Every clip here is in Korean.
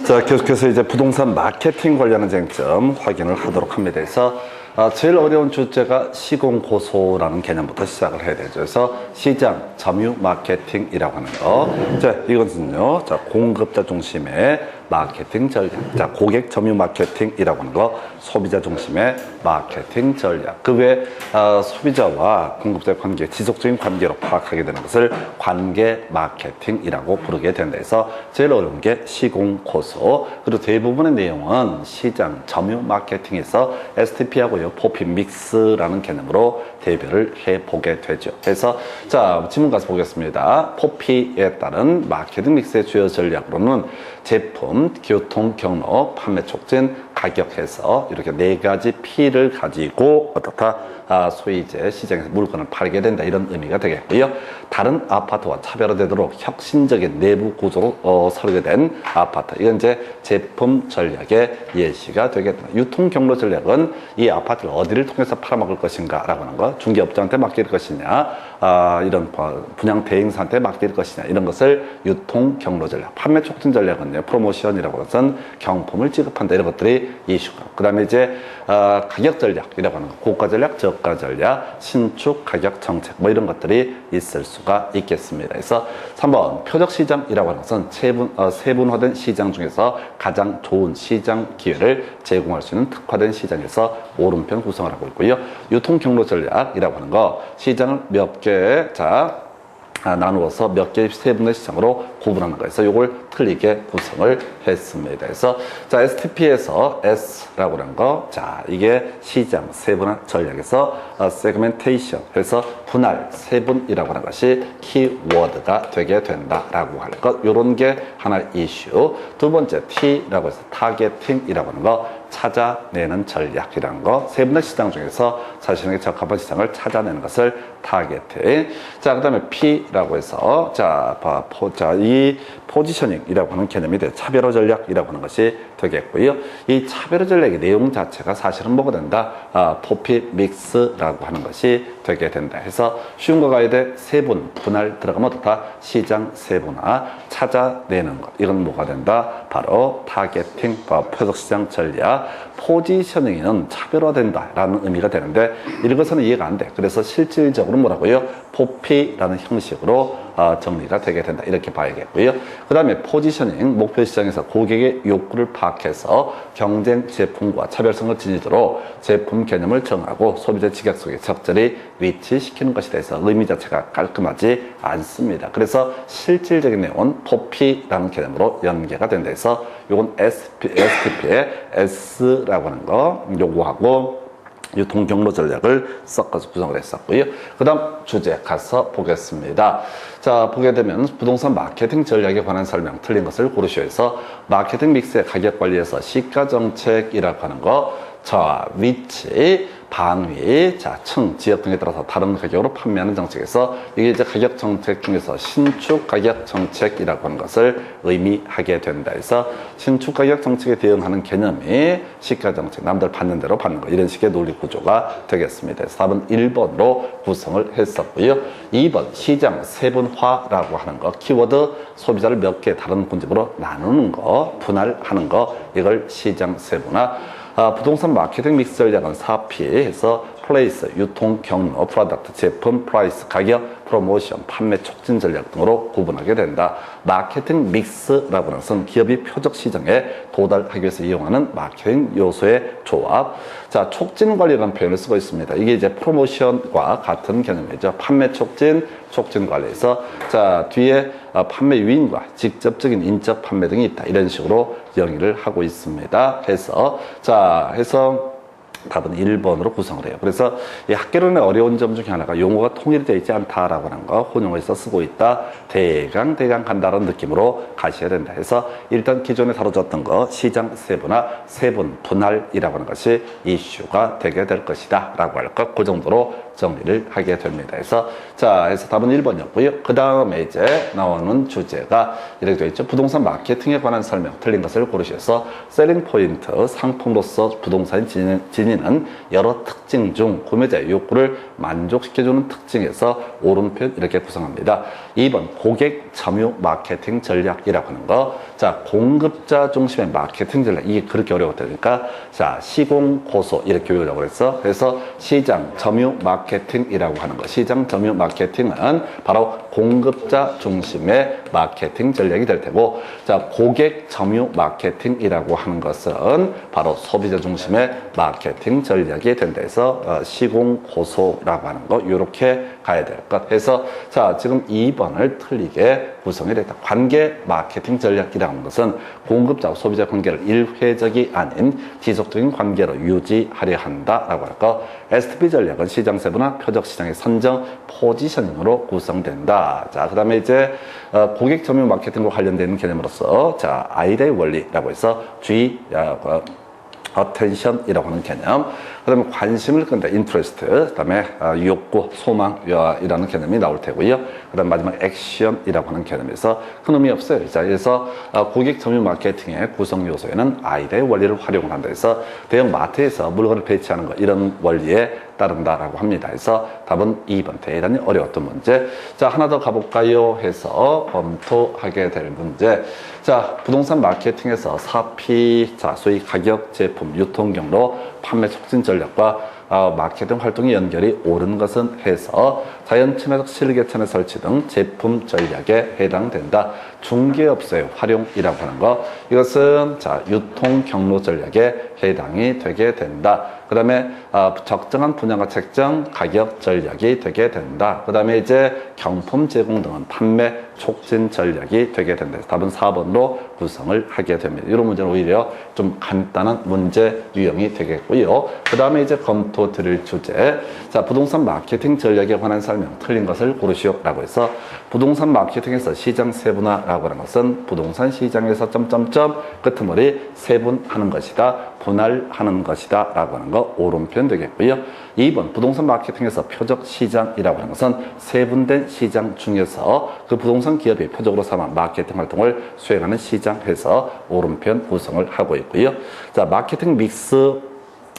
자, 계속해서 이제 부동산 마케팅 관련한 쟁점 확인을 하도록 합니다. 그래서 제일 어려운 주제가 시공고소라는 개념부터 시작을 해야 되죠. 그래서 시장 점유 마케팅이라고 하는 거. 자, 이것은요, 자, 공급자 중심의 마케팅 전략. 자, 고객 점유 마케팅이라고 하는 거, 소비자 중심의 마케팅 전략. 그 외에 소비자와 공급자의 관계, 지속적인 관계로 파악하게 되는 것을 관계 마케팅이라고 부르게 된다 해서 제일 어려운 게 시공고소. 그리고 대부분의 내용은 시장 점유 마케팅에서 STP하고 포피 믹스라는 개념으로 대별을 해보게 되죠. 그래서 자, 지문 가서 보겠습니다. 포피에 따른 마케팅 믹스의 주요 전략으로는 제품, 교통, 경로, 판매 촉진, 가격 해서 이렇게 네 가지 P를 가지고 어떻다? 소위 이제 시장에서 물건을 팔게 된다, 이런 의미가 되겠고요. 다른 아파트와 차별화되도록 혁신적인 내부 구조로 설계된 아파트, 이건 이제 제품 전략의 예시가 되겠다. 유통 경로 전략은 이 아파트를 어디를 통해서 팔아먹을 것인가 라고 하는 거, 중개업자한테 맡길 것이냐, 이런 분양 대행사한테 맡길 것이냐, 이런 것을 유통 경로 전략. 판매 촉진 전략은요, 프로모션이라고 해서 경품을 지급한다, 이런 것들이 이슈고, 그 다음에 이제 가격 전략이라고 하는 거, 고가 전략, 저가 전략, 신축 가격 정책, 뭐 이런 것들이 있을 수가 있겠습니다. 그래서 3번 표적 시장이라고 하는 것은 세분화된 시장 중에서 가장 좋은 시장 기회를 제공할 수 있는 특화된 시장에서 오른편 구성을 하고 있고요. 유통 경로 전략이라고 하는 거, 시장을 몇 개, 나누어서 몇 개의 세분의 시장으로 구분하는 거에서 이걸 틀리게 구성을 했습니다. 그래서 자, STP에서 S라고 하는 거, 자, 이게 시장 세분화 전략에서 세그멘테이션 해서 분할 세분이라고 하는 것이 키워드가 되게 된다라고 할 것, 요런 게 하나의 이슈. 두 번째 T라고 해서 타겟팅이라고 하는 거, 찾아내는 전략이라는 거, 세분의 시장 중에서 자신에게 적합한 시장을 찾아내는 것을 타겟팅. 자, 그 다음에 P라고 해서 자, 이 포지셔닝이라고 하는 개념이 돼. 차별화 전략이라고 하는 것이 되겠고요. 이 차별화 전략의 내용 자체가 사실은 뭐가 된다? 포피 믹스라고 하는 것이 되게 된다. 해서 쉬운 거 가야 돼. 세분, 분할 들어가면 어떻다? 시장 세분화, 찾아내는 것. 이건 뭐가 된다? 바로 타겟팅, 표적 시장 전략. 포지셔닝은 차별화된다라는 의미가 되는데 이것은 이해가 안 돼. 그래서 실질적으로 뭐라고요? 포피라는 형식으로 정리가 되게 된다, 이렇게 봐야겠고요. 그 다음에 포지셔닝, 목표 시장에서 고객의 욕구를 파악해서 경쟁 제품과 차별성을 지니도록 제품 개념을 정하고 소비자 지각 속에 적절히 위치시키는 것이 돼서 의미 자체가 깔끔하지 않습니다. 그래서 실질적인 내용은 포피라는 개념으로 연계가 된다 해서 요건 STP의 S라고 하는 거, 요거하고 유통 경로 전략을 섞어서 구성을 했었고요. 그 다음 주제 가서 보겠습니다. 자, 보게 되면 부동산 마케팅 전략에 관한 설명, 틀린 것을 고르시오 해서 마케팅 믹스의 가격 관리에서 시가 정책이라고 하는 거, 자, 위치, 방위, 자, 층, 지역 등에 따라서 다른 가격으로 판매하는 정책에서 이게 이제 가격 정책 중에서 신축 가격 정책이라고 하는 것을 의미하게 된다 해서 신축 가격 정책에 대응하는 개념이 시가 정책, 남들 받는 대로 받는 거, 이런 식의 논리 구조가 되겠습니다. 그래서 답은 1번으로 구성을 했었고요. 2번 시장 세분화라고 하는 거, 키워드 소비자를 몇 개 다른 군집으로 나누는 거, 분할하는 거, 이걸 시장 세분화. 부동산 마케팅 믹스 전략은 4P에서 플레이스, 유통, 경로, 프로덕트, 제품, 프라이스, 가격, 프로모션, 판매 촉진 전략 등으로 구분하게 된다. 마케팅 믹스라고 하는 것은 기업이 표적 시장에 도달하기 위해서 이용하는 마케팅 요소의 조합. 자, 촉진 관리라는 표현을 쓰고 있습니다. 이게 이제 프로모션과 같은 개념이죠. 판매 촉진, 촉진 관리에서 자, 뒤에 판매 유인과 직접적인 인적 판매 등이 있다, 이런 식으로 정의를 하고 있습니다. 해서 답은 1번으로 구성을 해요. 그래서 이 학계론의 어려운 점 중에 하나가 용어가 통일되어 있지 않다라고 하는 거, 혼용해서 쓰고 있다, 대강 간다라는 느낌으로 가셔야 된다 해서 일단 기존에 다뤄졌던 거, 시장 세분화, 세분, 분할이라고 하는 것이 이슈가 되게 될 것이다 라고 할 것, 그 정도로 정리를 하게 됩니다. 해서 답은 1번이었고요. 그 다음에 이제 나오는 주제가 이렇게 되어 있죠. 부동산 마케팅에 관한 설명, 틀린 것을 고르셔서 셀링 포인트, 상품으로서 부동산이 지니는 여러 특징 중 구매자의 욕구를 만족시켜주는 특징에서 오른편 이렇게 구성합니다. 2번 고객 점유 마케팅 전략이라고 하는 거. 자, 공급자 중심의 마케팅 전략. 이게 그렇게 어려웠다니까. 자, 시공고소 이렇게 외우라고 그랬어. 그래서 시장 점유 마케팅이라고 하는 거. 시장 점유 마케팅은 바로 공급자 중심의 마케팅 전략이 될 테고, 자, 고객 점유 마케팅이라고 하는 것은 바로 소비자 중심의 마케팅 전략이 된다 해서 시공고소라고 하는 거 이렇게 가야 될 것. 해서 자, 지금 2번을 틀리게 구성이 됐다. 관계 마케팅 전략이라는 것은 공급자와 소비자 관계를 일회적이 아닌 지속적인 관계로 유지하려 한다라고 할 거. STP 전략은 시장 세분화, 표적 시장의 선정, 포지셔닝으로 구성된다. 자, 그 다음에 이제 고객 점유 마케팅과 관련된 개념으로서 자, 아이의 원리라고 해서 G, attention이라고 하는 개념, 그 다음에 관심을 끈다, interest, 그 다음에 욕구, 소망, 이라는 개념이 나올 테고요. 그 다음 마지막 action이라고 하는 개념에서 큰 의미 없어요. 자, 그래서 고객 점유 마케팅의 구성 요소에는 아이의 원리를 활용을 한다 해서 대형 마트에서 물건을 배치하는 거, 이런 원리에 따른다라고 합니다. 그래서 답은 2번, 대단히 어려웠던 문제. 자, 하나 더 가볼까요? 해서 검토하게 될 문제. 자, 부동산 마케팅에서 사피, 자, 소위 가격, 제품, 유통 경로, 판매 촉진 전략과 마케팅 활동의 연결이 옳은 것은 해서 자연 친화적 실개천의 설치 등 제품 전략에 해당된다. 중개업소의 활용이라고 하는 거, 이것은 자, 유통 경로 전략에 해당이 되게 된다. 그 다음에 적정한 분양가 책정, 가격 전략이 되게 된다. 그 다음에 이제 경품 제공 등은 판매 촉진 전략이 되게 된다. 답은 4번으로 구성을 하게 됩니다. 이런 문제는 오히려 좀 간단한 문제 유형이 되겠고요. 그 다음에 이제 검토 드릴 주제. 자, 부동산 마케팅 전략에 관한 설명, 틀린 것을 고르시오라고 해서 부동산 마케팅에서 시장 세분화라고 하는 것은 부동산 시장에서 점점점 끄트머리 세분하는 것이다, 분할하는 것이다 라고 하는 거 옳은 표현 되겠고요. 2번 부동산 마케팅에서 표적 시장이라고 하는 것은 세분된 시장 중에서 그 부동산 기업이 표적으로 삼아 마케팅 활동을 수행하는 시장에서 옳은 표현 구성을 하고 있고요. 자, 마케팅 믹스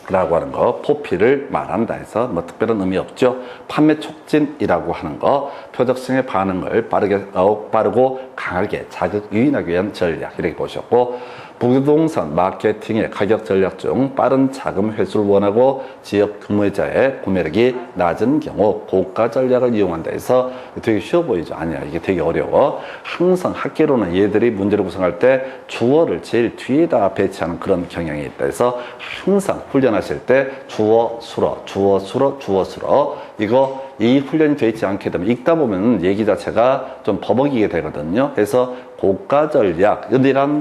라고 하는 거, 포피를 말한다 해서 뭐 특별한 의미 없죠. 판매 촉진이라고 하는 거, 표적성의 반응을 빠르고 강하게 자극 유인하기 위한 전략, 이렇게 보셨고, 부동산 마케팅의 가격 전략 중 빠른 자금 회수를 원하고 지역 구매자의 구매력이 낮은 경우 고가 전략을 이용한다 해서 되게 쉬워 보이죠? 아니야, 이게 되게 어려워. 항상 학계로는 얘들이 문제를 구성할 때 주어를 제일 뒤에다 배치하는 그런 경향이 있다 해서 항상 훈련하실 때 주어, 수어 이거 이 훈련이 되어 있지 않게 되면 읽다 보면 얘기 자체가 좀 버벅이게 되거든요. 그래서 고가 전략,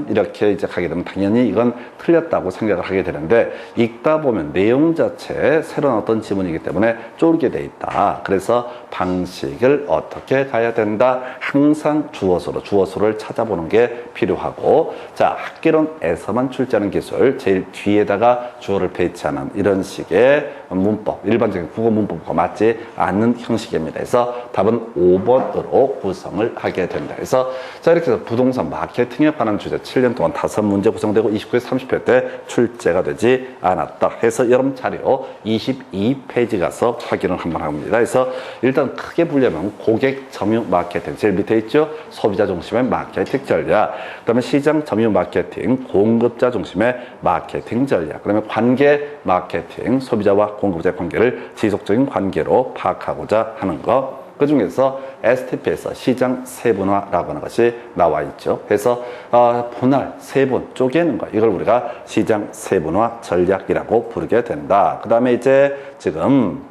이렇게 이제 가게 되면 당연히 이건 틀렸다고 생각을 하게 되는데, 읽다 보면 내용 자체에 새로운 어떤 지문이기 때문에 쫄게 돼 있다. 그래서 방식을 어떻게 가야 된다. 항상 주어수를 찾아보는 게 필요하고, 자, 학개론에서만 출제하는 기술, 제일 뒤에다가 주어를 배치하는 이런 식의 문법, 일반적인 국어 문법과 맞지 않는 형식입니다. 그래서 답은 5번으로 구성을 하게 된다. 그래서 자, 이렇게 해서 부동산 마케팅에 관한 주제 7년 동안 5문제 구성되고 29회 30회 때 출제가 되지 않았다 해서 여러분 자료 22페이지 가서 확인을 한번 합니다. 그래서 일단 크게 보려면 고객 점유 마케팅, 제일 밑에 있죠. 소비자 중심의 마케팅 전략, 그 다음에 시장 점유 마케팅, 공급자 중심의 마케팅 전략, 그 다음에 관계 마케팅, 소비자와 공급자의 관계를 지속적인 관계로 파악하고자 하는 것. 그 중에서 STP에서 시장 세분화라고 하는 것이 나와 있죠. 그래서 분할, 세분, 쪼개는 거, 이걸 우리가 시장 세분화 전략이라고 부르게 된다. 그 다음에 이제 지금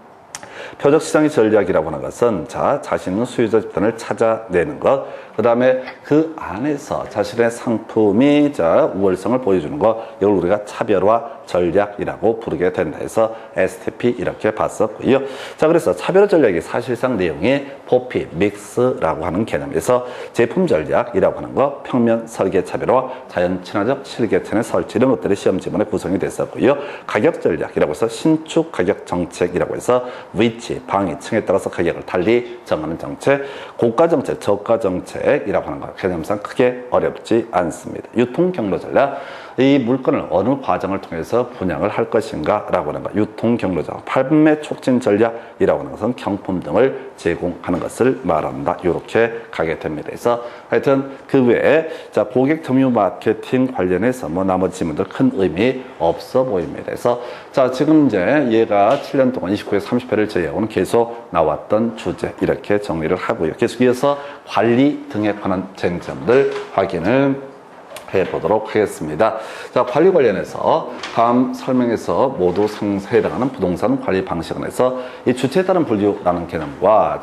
표적 시장의 전략이라고 하는 것은 자신 있는 수요자 집단을 찾아내는 것, 그 다음에 그 안에서 자신의 상품이 우월성을 보여주는 것, 이걸 우리가 차별화 전략이라고 부르게 된다 해서 STP 이렇게 봤었고요. 자, 그래서 차별화 전략이 사실상 내용이 포피, 믹스라고 하는 개념에서 제품 전략이라고 하는 거, 평면 설계 차별화, 자연 친화적 실개천의 설치, 이런 것들이 시험 지문에 구성이 됐었고요. 가격 전략이라고 해서 신축 가격 정책이라고 해서 위치, 방위, 층에 따라서 가격을 달리 정하는 정책, 고가 정책, 저가 정책이라고 하는 거 개념상 크게 어렵지 않습니다. 유통 경로 전략, 이 물건을 어느 과정을 통해서 분양을 할 것인가 라고 하는 것, 유통 경로자, 판매 촉진 전략이라고 하는 것은 경품 등을 제공하는 것을 말한다. 이렇게 가게 됩니다. 그래서 하여튼 그 외에 자 고객 점유 마케팅 관련해서 뭐 나머지 질문들 큰 의미 없어 보입니다. 그래서 자 지금 이제 얘가 7년 동안 29회 30회를 제외하고는 계속 나왔던 주제 이렇게 정리를 하고요. 계속 이어서 관리 등에 관한 쟁점들 확인을 해보도록 하겠습니다. 자, 관리 관련해서 다음 설명에서 모두 상세에 해당하는 부동산 관리 방식에 해서 이 주체에 따른 분류라는 개념과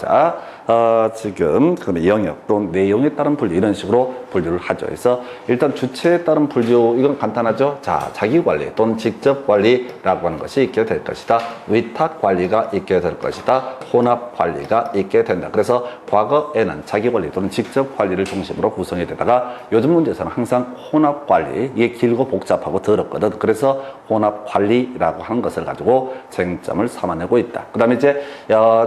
지금 그러면 영역 또는 내용에 따른 분류 이런 식으로 분류를 하죠. 그래서 일단 주체에 따른 분류 이건 간단하죠. 자, 자기 관리 또는 직접 관리라고 하는 것이 있게 될 것이다. 위탁 관리가 있게 될 것이다. 혼합 관리가 있게 된다. 그래서 과거에는 자기 관리 또는 직접 관리를 중심으로 구성이 되다가 요즘 문제에서는 항상 혼합 관리 이게 길고 복잡하고 더럽거든. 그래서 혼합 관리라고 하는 것을 가지고 쟁점을 삼아내고 있다. 그 다음에 이제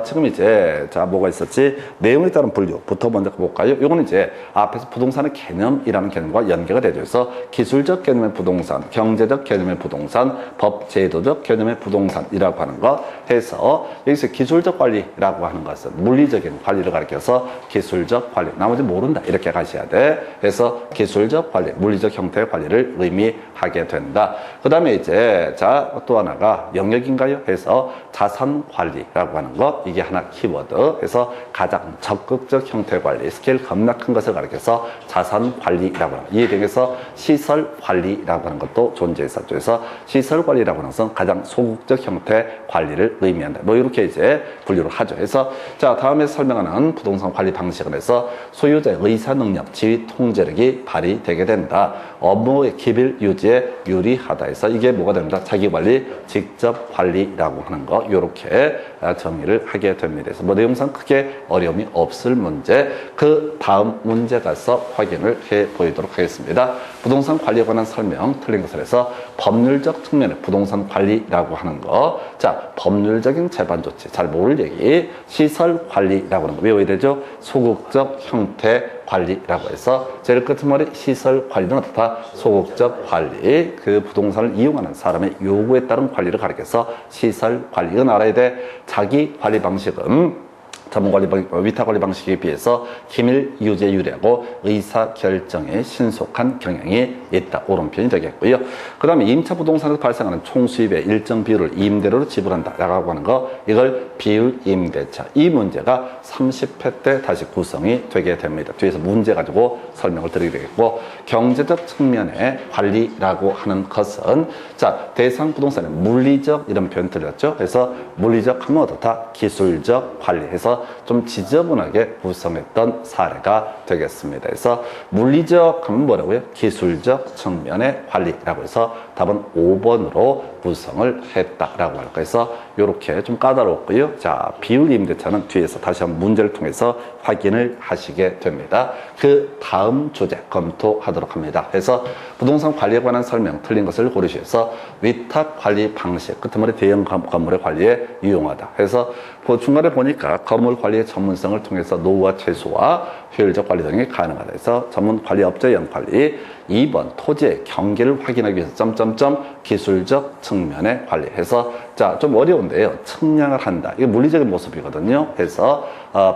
지금 이제 자 뭐가 있었지? 내용에 따른 분류부터 먼저 볼까요? 이거는 이제 앞에서 부동산의 개념이라는 개념과 연계가 되죠. 그래서 기술적 개념의 부동산, 경제적 개념의 부동산, 법 제도적 개념의 부동산이라고 하는 것 해서 여기서 기술적 관리라고 하는 것은 물리적인 관리를 가리켜서 기술적 관리, 나머지 모른다 이렇게 가셔야 돼. 그래서 기술적 관리, 물리적 형태의 관리를 의미하게 된다. 그 다음에 이제 자 또 하나가 영역인가요? 해서 자산 관리라고 하는 것 이게 하나 키워드. 해서 가장 적극적 형태의 관리, 스케일 겁나 큰 것을 가리켜서 자산 관리라고 하는 것. 이에 대해서 시설 관리라고 하는 것도 존재했었죠. 그래서 시설 관리라고 하는 것은 가장 소극적 형태 관리를 의미한다. 뭐 이렇게 이제 분류를 하죠. 그래서 자 다음에 설명하는 부동산 관리 방식은 해서 소유자의 의사 능력, 지위 통제력이 발휘되게 된다. 업무의 기밀 유지에 유리하다 해서 이게 뭐가 됩니다. 자기 관리, 직접 관리라고 하는 거 이렇게 정의를 하게 됩니다. 그래서 뭐 내용상 크게 어려움이 없을 문제, 그 다음 문제 가서 확인을 해 보이도록 하겠습니다. 부동산 관리에 관한 설명 틀린 것을 해서 법률적 측면의 부동산 관리라고 하는 거. 자, 법률적인 재반 조치, 잘 모를 얘기. 시설 관리라고 하는 거 외워야 되죠. 소극적 형태 관리라고 해서 제일 끝은 머리 시설 관리는 어떻다? 소극적 관리. 그 부동산을 이용하는 사람의 요구에 따른 관리를 가리켜서 시설 관리. 이건 알아야 돼. 자기 관리 방식은 전문관리, 위탁관리 방식에 비해서 기밀 유지에 유리하고 의사결정에 신속한 경향이 있다. 옳은 표현이 되겠고요. 그 다음에 임차 부동산에서 발생하는 총수입의 일정 비율을 임대료로 지불한다. 라고 하는 거, 이걸 비율 임대차. 이 문제가 30회 때 다시 구성이 되게 됩니다. 뒤에서 문제 가지고 설명을 드리게 되겠고, 경제적 측면의 관리라고 하는 것은 자, 대상 부동산의 물리적 이런 표현 드렸죠. 그래서 물리적 하면 어떻다? 기술적 관리해서 좀 지저분하게 구성했던 사례가 되겠습니다. 그래서 물리적 하면 뭐라고요? 기술적 측면의 관리라고 해서 답은 5번으로 구성을 했다라고 할까 해서 이렇게 좀 까다롭고요. 자, 비율 임대차는 뒤에서 다시 한번 문제를 통해서 확인을 하시게 됩니다. 그 다음 주제 검토하도록 합니다. 그래서 부동산 관리에 관한 설명 틀린 것을 고르셔서 위탁 관리 방식, 끝머리 대형 건물의 관리에 유용하다. 그래서 그 중간에 보니까 건물 관리의 전문성을 통해서 노후화 최소화, 효율적 관리 등이 가능하다. 그래서 전문 관리 업체형 관리. 2번 토지의 경계를 확인하기 위해서 점점점 기술적 측면의 관리해서 자, 좀 어려운데요. 측량을 한다. 이게 물리적인 모습이거든요. 그래서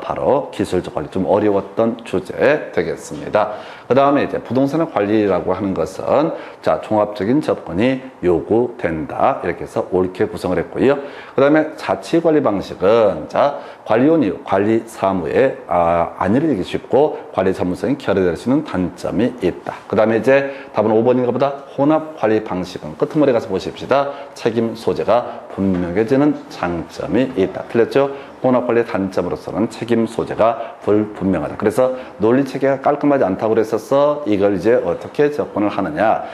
바로 기술적 관리 좀 어려웠던 주제 되겠습니다. 그 다음에 이제 부동산의 관리라고 하는 것은 자, 종합적인 접근이 요구된다. 이렇게 해서 옳게 구성을 했고요. 그 다음에 자치 관리 방식은 자, 관리원 이후 관리 사무에 안일하기 쉽고 관리 전문성이 결여될 수 있는 단점이 있다. 그 다음에 이제 답은 5번인가 보다 혼합 관리 방식은 끝머리 가서 보십시다. 책임 소재가 분명해지는 장점이 있다. 틀렸죠? 혼합 관리의 단점으로서는 책임 소재가 불분명하다. 그래서 논리 체계가 깔끔하지 않다고 그랬었어. 이걸 이제 어떻게 접근을 하느냐.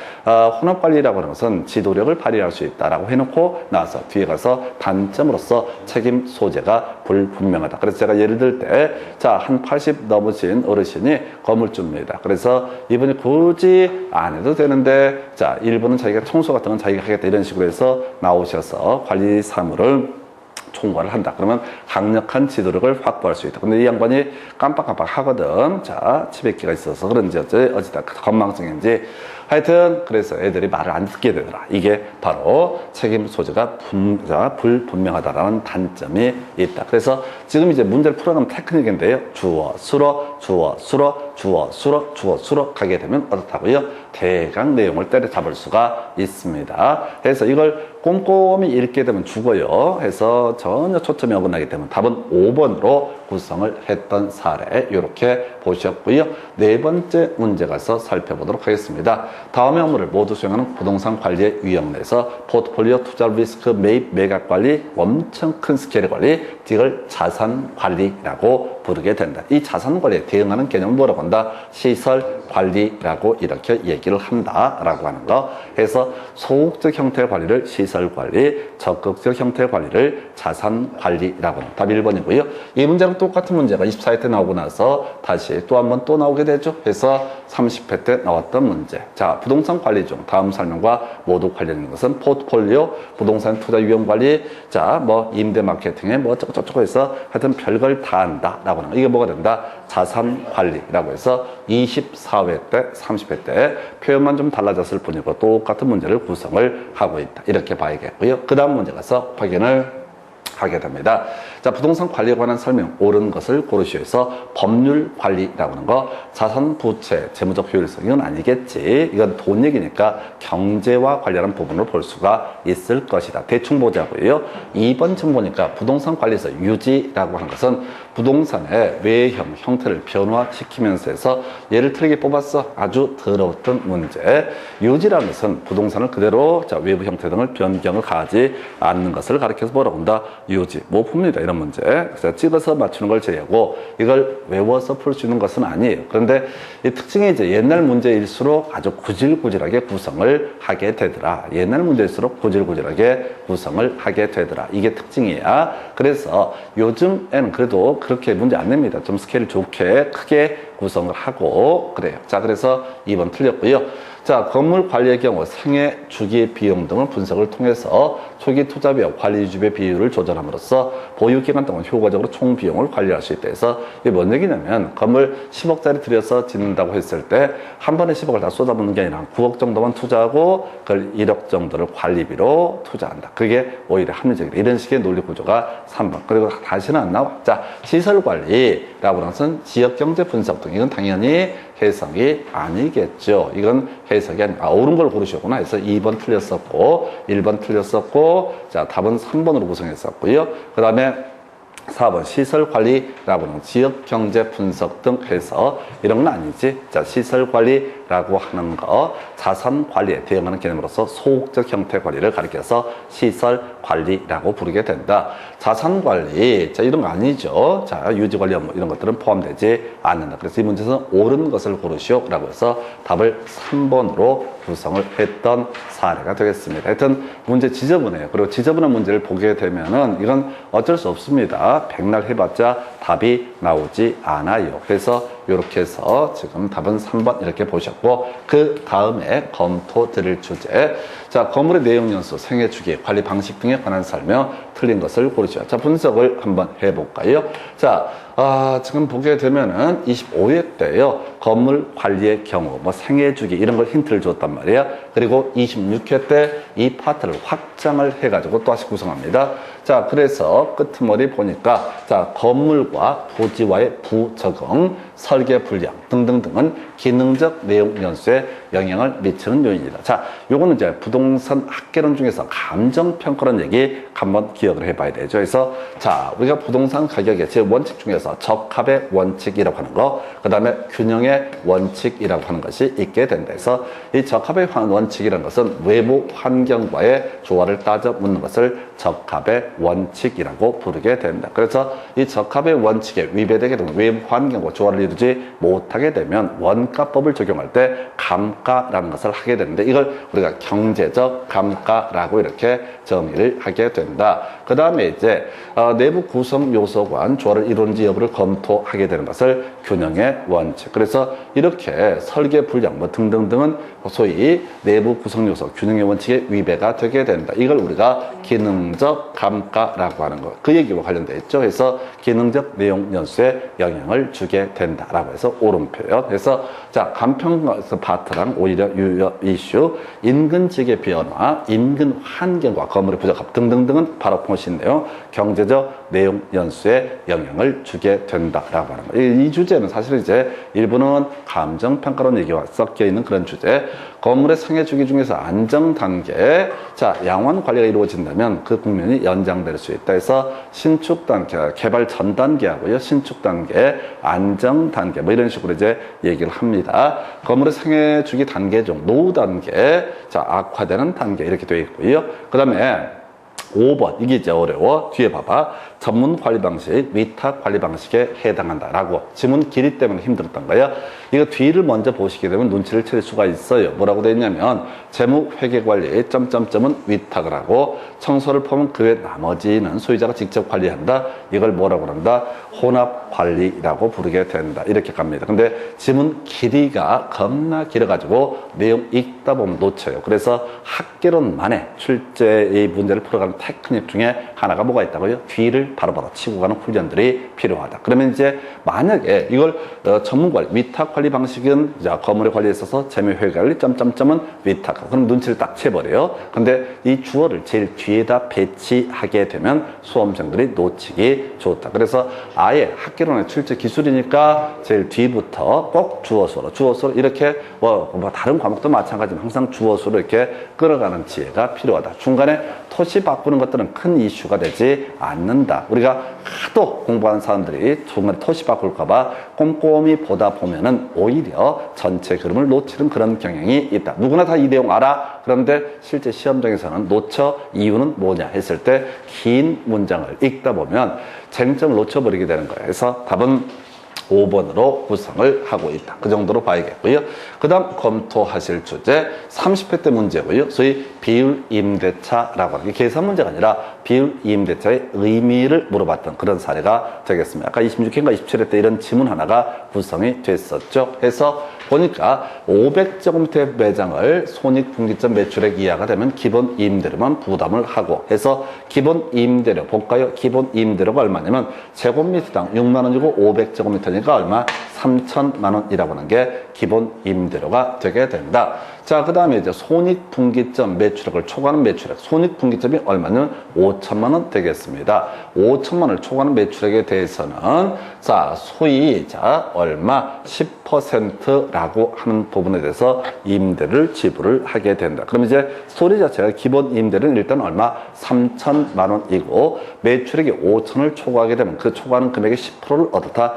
혼합 관리라고 하는 것은 지도력을 발휘할 수 있다라고 해놓고 나서 뒤에 가서 단점으로서 책임 소재가 불분명하다. 그래서 제가 예를 들 때, 자, 한 80 넘으신 어르신이 건물주입니다. 그래서 이분이 굳이 안 해도 되는데, 자, 일부는 자기가 청소 같은 건 자기가 하겠다 이런 식으로 해서 나오셔서 관리 사무를 총괄을 한다. 그러면 강력한 지도력을 확보할 수 있다. 근데 이 양반이 깜빡깜빡 하거든. 자, 치백기가 있어서 그런지 어찌다 건망증인지 하여튼 그래서 애들이 말을 안 듣게 되더라. 이게 바로 책임 소재가 불분명하다라는 단점이 있다. 그래서 지금 이제 문제를 풀어가면 테크닉인데요. 주어, 수로, 주어, 수로, 주어, 수로, 주어, 수로 가게 되면 어떻다고요? 대강 내용을 때려잡을 수가 있습니다. 그래서 이걸 꼼꼼히 읽게 되면 죽어요. 해서 전혀 초점이 어긋나기 때문에 답은 5번으로 구성을 했던 사례 이렇게 보셨고요. 네 번째 문제 가서 살펴보도록 하겠습니다. 다음의 업무를 모두 수행하는 부동산 관리의 유형 내에서 포트폴리오 투자 리스크 매입 매각 관리, 엄청 큰 스케일의 관리, 이걸 자산 관리라고 부르게 된다. 이 자산 관리에 대응하는 개념을 뭐라고 한다? 시설 관리라고 이렇게 얘기를 한다라고 하는 거. 해서 소극적 형태의 관리를 시설 관리, 적극적 형태의 관리를 자산 관리라고 합니다. 답 1번이고요. 이 문제랑 똑같은 문제가 24회 때 나오고 나서 다시 또 한 번 또 나오게 되죠. 그래서 30회 때 나왔던 문제. 자, 부동산 관리 중 다음 설명과 모두 관련된 것은 포트폴리오, 부동산 투자 유형 관리, 자, 뭐 임대 마케팅에 뭐 어쩌고저쩌고 해서 하여튼 별걸 다 한다라고 하는 거. 이게 뭐가 된다? 자산 관리라고 해서 24회 때, 30회 때 표현만 좀 달라졌을 뿐이고 똑같은 문제를 구성을 하고 있다. 이렇게 봐야겠고요. 그 다음 문제 가서 확인을 하게 됩니다. 자, 부동산 관리에 관한 설명 옳은 것을 고르시오에서 법률 관리라고 하는 거, 자산 부채 재무적 효율성, 이건 아니겠지. 이건 돈 얘기니까 경제와 관련한 부분을 볼 수가 있을 것이다. 대충 보자고요. 2번 쯤 보니까 부동산 관리에서 유지라고 하는 것은 부동산의 외형, 형태를 변화시키면서 해서 예를 틀리게 뽑았어. 아주 더러웠던 문제. 유지라는 것은 부동산을 그대로 자, 외부 형태 등을 변경을 가하지 않는 것을 가리켜서 뭐라고 한다? 유지. 뭐 풉니다. 이런 문제. 그래서 찍어서 맞추는 걸 제외하고 이걸 외워서 풀 수 있는 것은 아니에요. 그런데 이 특징이 이제 옛날 문제일수록 아주 구질구질하게 구성을 하게 되더라. 옛날 문제일수록 구질구질하게 구성을 하게 되더라. 이게 특징이야. 그래서 요즘에는 그래도 그렇게 문제 안 냅니다. 좀 스케일 좋게 크게 구성을 하고 그래요. 자, 그래서 2번 틀렸고요. 자, 건물 관리의 경우 생애, 주기, 비용 등을 분석을 통해서 초기 투자비와 관리 유지비 비율을 조절함으로써 보유기간 동안 효과적으로 총 비용을 관리할 수 있다 해서 이게 뭔 얘기냐면 건물 10억짜리 들여서 짓는다고 했을 때 한 번에 10억을 다 쏟아붓는 게 아니라 9억 정도만 투자하고 그걸 1억 정도를 관리비로 투자한다. 그게 오히려 합리적이다. 이런 식의 논리 구조가 3번. 그리고 다시는 안 나와. 자, 시설관리라고 하는 것은 지역경제 분석 등 이건 당연히 해석이 아니겠죠. 이건 해석이 아니고, 옳은 걸 고르셨구나 해서 2번 틀렸었고, 1번 틀렸었고, 자, 답은 3번으로 구성했었고요. 그 다음에 4번 시설관리라고 하는 지역경제 분석 등 해서 이런 건 아니지. 자, 시설관리라고 하는 거 자산관리에 대응하는 개념으로서 소극적 형태 관리를 가리켜서 시설관리라고 부르게 된다. 자산관리, 자, 이런 거 아니죠. 자, 유지관리 업무 이런 것들은 포함되지 않는다. 그래서 이 문제에서 옳은 것을 고르시오 라고 해서 답을 3번으로 구성을 했던 사례가 되겠습니다. 하여튼 문제 지저분해요. 그리고 지저분한 문제를 보게 되면은 이건 어쩔 수 없습니다. 백날 해봤자 답이 나오지 않아요. 그래서 이렇게 해서 지금 답은 3번 이렇게 보셨고, 그 다음에 검토 드릴 주제. 자, 건물의 내용 연수, 생애 주기, 관리 방식 등에 관한 설명, 틀린 것을 고르시오. 자, 분석을 한번 해볼까요? 자, 지금 보게 되면은 25회 때요, 건물 관리의 경우, 뭐 생애 주기 이런 걸 힌트를 줬단 말이야. 그리고 26회 때 이 파트를 확장을 해가지고 또 다시 구성합니다. 자, 그래서 끄트머리 보니까, 자, 건물과 토지와의 부적응, 설계 불량 등등등은 기능적 내용 연수에 영향을 미치는 요인이다. 자, 요거는 이제 부동산 학개론 중에서 감정평가라는 얘기 한번 기억을 해봐야 되죠. 그래서 자, 우리가 부동산 가격의 제 원칙 중에서 적합의 원칙이라고 하는 거, 그 다음에 균형의 원칙이라고 하는 것이 있게 된다. 그래서 이 적합의 원칙이라는 것은 외부 환경과의 조화를 따져 묻는 것을 적합의 원칙이라고 부르게 된다. 그래서 이 적합의 원칙에 위배되게 되면 외부 환경과 조화를 이루지 못하게 되면 원가법을 적용할 때 감가라는 것을 하게 되는데, 이걸 우리가 경제적 감가라고 이렇게 정의를 하게 된다. 그 다음에 이제 내부 구성 요소 간 조화를 이루는지 여부를 검토하게 되는 것을 균형의 원칙. 그래서 이렇게 설계 불량 뭐 등등등은 소위 내부 구성 요소 균형의 원칙에 위배가 되게 된다. 이걸 우리가 기능적 감가라고 하는 것, 그 얘기와 관련되어 있죠. 그래서 기능적 내용 연수에 영향을 주게 된다라고 해서 옳은 표현. 그래서 자, 간평 파트랑 가장 오히려 유효 이슈, 인근지역의 변화, 인근 환경과 건물의 부적합 등등등은 바로 보시는데요. 경제적 내용 연수에 영향을 주게 된다라고 하는 거예요. 이 주제는 사실 이제 일부는 감정평가론 얘기와 섞여 있는 그런 주제. 건물의 상해 주기 중에서 안정 단계, 자 양원 관리가 이루어진다면 그 국면이 연장될 수 있다 해서 신축 단계, 개발 전 단계하고요, 신축 단계, 안정 단계 뭐 이런 식으로 이제 얘기를 합니다. 건물의 상해 주기 단계 중 노후 단계, 자 악화되는 단계 이렇게 되어 있고요. 그다음에 5번 이게 이제 어려워. 뒤에 봐봐. 전문 관리 방식, 위탁 관리 방식에 해당한다라고. 지문 길이 때문에 힘들었던 거예요. 이거 뒤를 먼저 보시게 되면 눈치를 챌 수가 있어요. 뭐라고 되어 있냐면 재무 회계 관리 점점점은 위탁을 하고 청소를 포함한 그 외 나머지는 소유자가 직접 관리한다. 이걸 뭐라고 한다? 혼합 관리라고 부르게 된다. 이렇게 갑니다. 근데 지문 길이가 겁나 길어가지고 내용 읽다 보면 놓쳐요. 그래서 학개론만에 출제의 문제를 풀어가는 테크닉 중에 하나가 뭐가 있다고요? 뒤를 바로바로 치고 가는 훈련들이 필요하다. 그러면 이제 만약에 이걸 전문관리, 위탁관리 방식은 자, 건물의 관리에 있어서 재무회계관리 점점점은 위탁. 그럼 눈치를 딱 채버려요. 근데 이 주어를 제일 뒤에다 배치하게 되면 수험생들이 놓치기 좋다. 그래서 아예 학개론의 출제 기술이니까 제일 뒤부터 꼭 주어수로 이렇게 뭐 다른 과목도 마찬가지지만 항상 주어수로 이렇게 끌어가는 지혜가 필요하다. 중간에 토시 바꾸는 것들은 큰 이슈가 되지 않는다. 우리가 하도 공부하는 사람들이 중간에 토시 바꿀까봐 꼼꼼히 보다 보면은 오히려 전체 그림을 놓치는 그런 경향이 있다. 누구나 다 이 내용 알아. 그런데 실제 시험장에서는 놓쳐. 이유는 뭐냐 했을 때 긴 문장을 읽다 보면 쟁점을 놓쳐버리게 되는 거예요. 그래서 답은 5번으로 구성을 하고 있다. 그 정도로 봐야겠고요. 그 다음 검토하실 주제 30회 때 문제고요. 소위 비율 임대차라고 하는 게 계산 문제가 아니라 비율 임대차의 의미를 물어봤던 그런 사례가 되겠습니다. 아까 26회인가 27회 때 이런 지문 하나가 구성이 됐었죠. 해서 보니까 500제곱미터 매장을 손익분기점 매출액 이하가 되면 기본 임대료만 부담을 하고 해서 기본 임대료 볼까요? 기본 임대료가 얼마냐면 제곱미터당 6만 원이고 500제곱미터니까 얼마? 3천만 원이라고 하는 게 기본 임대료가 되게 된다. 자, 그 다음에 이제 손익분기점 매출액을 초과하는 매출액. 손익분기점이 얼마냐면 5천만 원 되겠습니다. 5천만 원을 초과하는 매출액에 대해서는 자, 소위 자, 얼마? 10%라고 하는 부분에 대해서 임대를 지불을 하게 된다. 그럼 이제 소리 자체가 기본 임대료는 일단 얼마? 3천만 원이고 매출액이 5천을 초과하게 되면 그 초과하는 금액의 10%를 어떻다?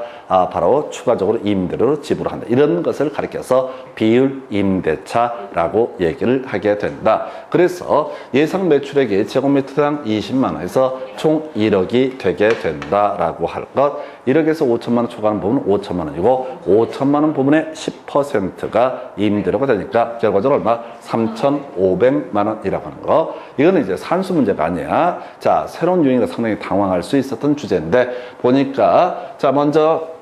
바로 추가적으로 임대료로 지불한다. 이런 것을 가리켜서 비율 임대차라고 얘기를 하게 된다. 그래서 예상 매출액이 제곱미터당 20만 원에서 총 1억이 되게 된다라고 할 것. 1억에서 5천만 원 초과하는 부분은 5천만 원이고 5천만 원 부분의 10%가 임대료가 되니까 결과적으로 얼마? 3,500만 원이라고 하는 거. 이거는 이제 산수 문제가 아니야. 자, 새로운 유형이라 상당히 당황할 수 있었던 주제인데 보니까 자, 먼저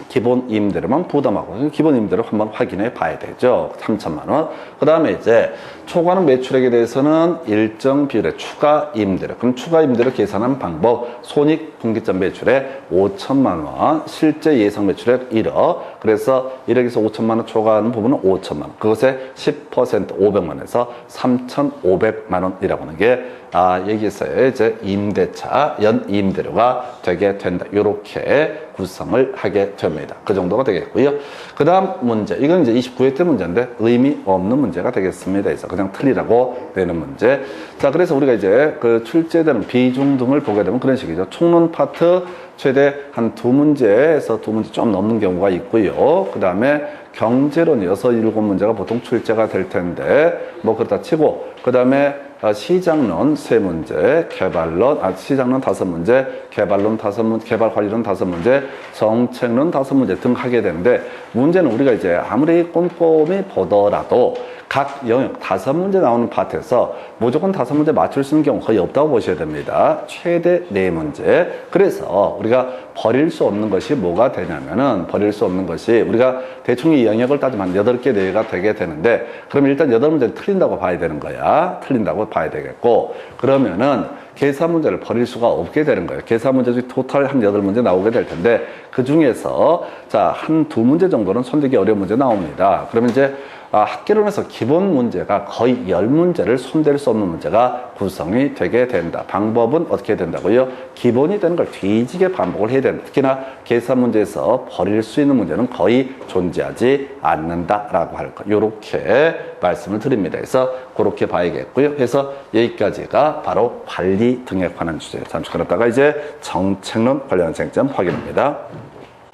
기본 임대료만 부담하고 기본 임대료 한번 확인해 봐야 되죠. 3천만 원. 그 다음에 이제 초과하는 매출액에 대해서는 일정 비율의 추가 임대료. 그럼 추가 임대료 계산하는 방법. 손익분기점 매출액 5천만 원. 실제 예상 매출액 1억. 그래서 1억에서 5천만 원 초과하는 부분은 5천만 원. 그것의 10% 500만 원에서 3,500만 원이라고 하는 게 여기에서의 이제 임대차 연 임대료가 되게 된다. 이렇게 구성을 하게 됩니다. 그 정도가 되겠고요. 그 다음 문제. 이건 이제 29회 때 문제인데 의미 없는 문제가 되겠습니다. 그래서 그냥 틀리라고 되는 문제. 자, 그래서 우리가 이제 그 출제되는 비중 등을 보게 되면 그런 식이죠. 총론 파트 최대 한 2문제에서 2문제 좀 넘는 경우가 있고요. 그 다음에 경제론 6, 7문제가 보통 출제가 될 텐데 뭐 그렇다 치고 그 다음에 시장론 3문제, 개발론, 시장론 5문제, 개발론 5문제, 개발관리론 5문제, 정책론 5문제 등 하게 되는데 문제는 우리가 이제 아무리 꼼꼼히 보더라도 각 영역 5문제 나오는 파트에서 무조건 5문제 맞출 수 있는 경우 거의 없다고 보셔야 됩니다. 최대 4문제. 그래서 우리가 버릴 수 없는 것이 뭐가 되냐면은 버릴 수 없는 것이 우리가 대충 이 영역을 따지면 8개, 4개가 되게 되는데 그럼 일단 8문제는 틀린다고 봐야 되는 거야. 틀린다고 봐야 되겠고 그러면은 계산 문제를 버릴 수가 없게 되는 거예요. 계산 문제 중에 토탈 한 8문제 나오게 될 텐데 그 중에서 자, 한 2문제 정도는 손대기 어려운 문제 나옵니다. 그러면 이제 학계론에서 기본 문제가 거의 10문제를 손댈 수 없는 문제가 구성이 되게 된다. 방법은 어떻게 된다고요? 기본이 되는 걸 뒤지게 반복을 해야 된다. 특히나 계산 문제에서 버릴 수 있는 문제는 거의 존재하지 않는다라고 할 것. 요렇게 말씀을 드립니다. 그래서 그렇게 봐야겠고요. 그래서 여기까지가 바로 관리 등에 관한 주제예요. 잠시 걸었다가 이제 정책론 관련 쟁점 확인합니다.